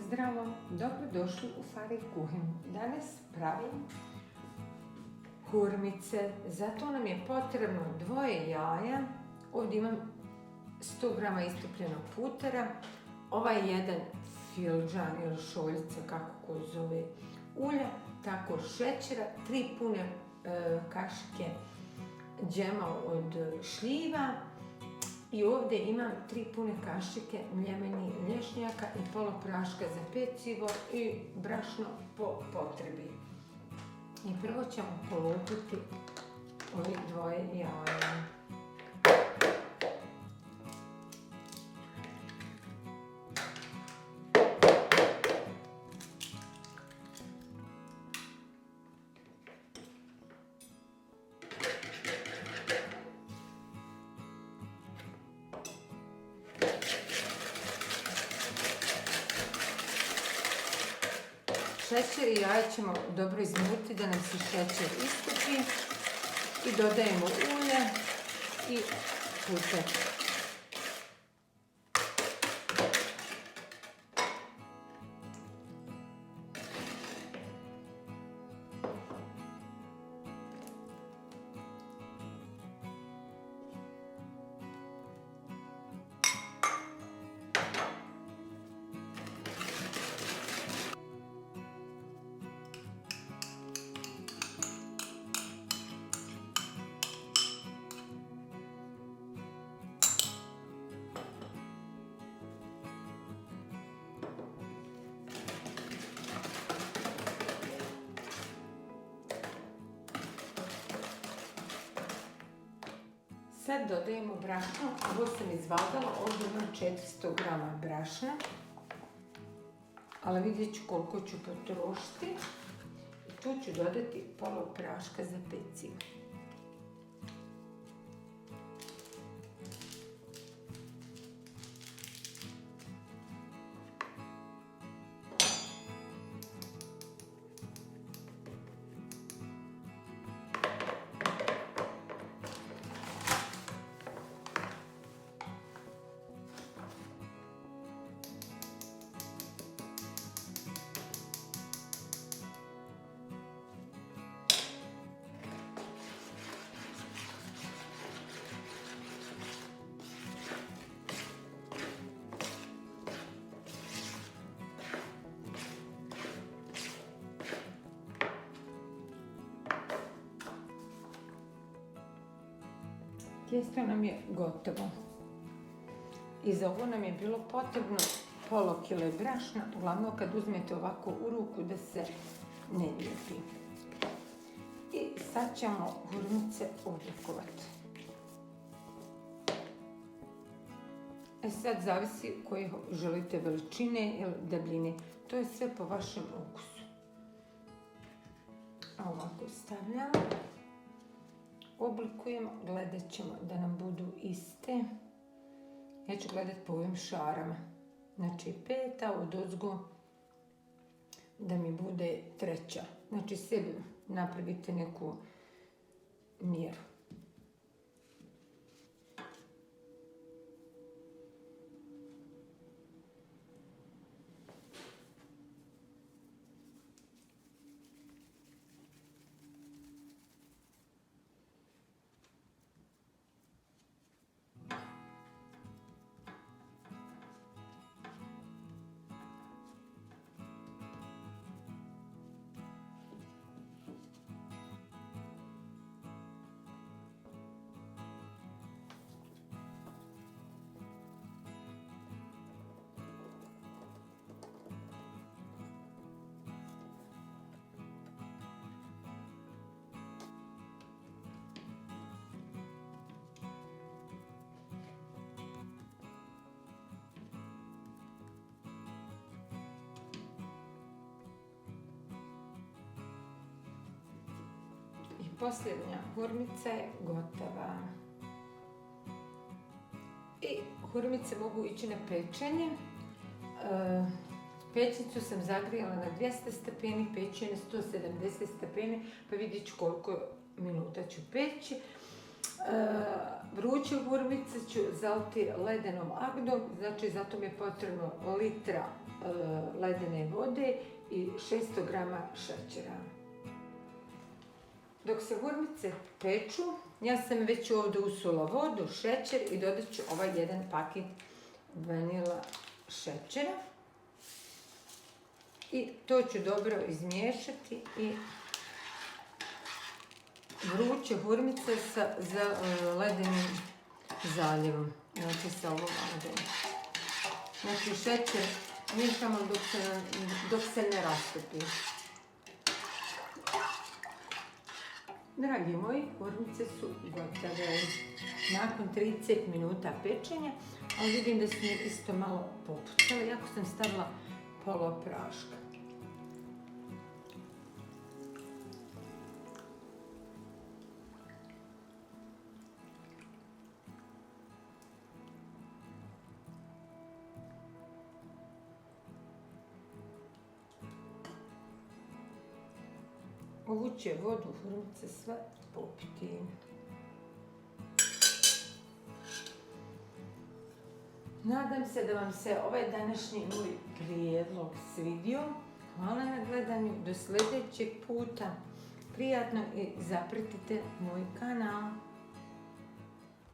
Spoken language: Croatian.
Zdravo, dobrodošli u Fari kuhinju. Danas pravim hurmice, zato nam je potrebno 2 jaja. Ovdje imam 100 g istopljenog putera, ovaj jedan filđan ili šoljica, kako ko zove, ulja, tako šećera, 3 pune kašike džema od šljiva i ovdje imam 3 pune kašike mljevenih lješnjaka i pola praška za pecivo i brašno po potrebi. I prvo ćemo polupiti ovih 2 jaja. Šećer i jaje ćemo dobro izmutiti da nam se šećer istopi i dodajemo ulje i puter. Sad dodajemo brašno, ovo sam izvagala, ovdje imam 400 g brašna, ali vidjet ću koliko ću potrošiti. I tu ću dodati pola praška za pecivo. Tijesto nam je gotovo. I za ovo nam je bilo potrebno pola kile brašna, uglavnom kad uzmete ovako u ruku da se ne lijepi. I sad ćemo hurmice oblikovati. Sad zavisi koje želite veličine ili debljine. To je sve po vašem ukusu. Ovako stavljamo. Oblikujemo, gledat ćemo da nam budu iste. Ja ću gledat po ovim šarama. Znači 5, odozgo da mi bude 3. Znači sebi napravite neku mjeru. Posljednja hurmica je gotova. I hurmice mogu ići na pečenje. Pećnicu sam zagrijala na 200 stepeni, peć je na 170 stepeni, pa vidjet ću koliko minuta ću peći. Vruće hurmice ću zaliti ledenom agdom, znači zato mi je potrebno litra ledene vode i 600 grama šećera. Dok se hurmice peču, ja sam već ovdje usula vodu, šećer i dodat ću ovaj jedan paket vanila šećera. I to ću dobro izmiješati i vruće hurmice sa ledenim zaljevom. Znači sa ovom vodom. Znači šećer miješamo dok se ne rastopi. Dragi moji, hurmice su gotove. Nakon 30 minuta pečenja, ali vidim da su mi isto malo popucale, jako sam stavila pola praška. Ovu će vodu hurmice sve popiti. Nadam se da vam se ovaj današnji moj prijedlog svidio. Hvala na gledanju. Do sljedećeg puta. Prijatno i zapratite moj kanal.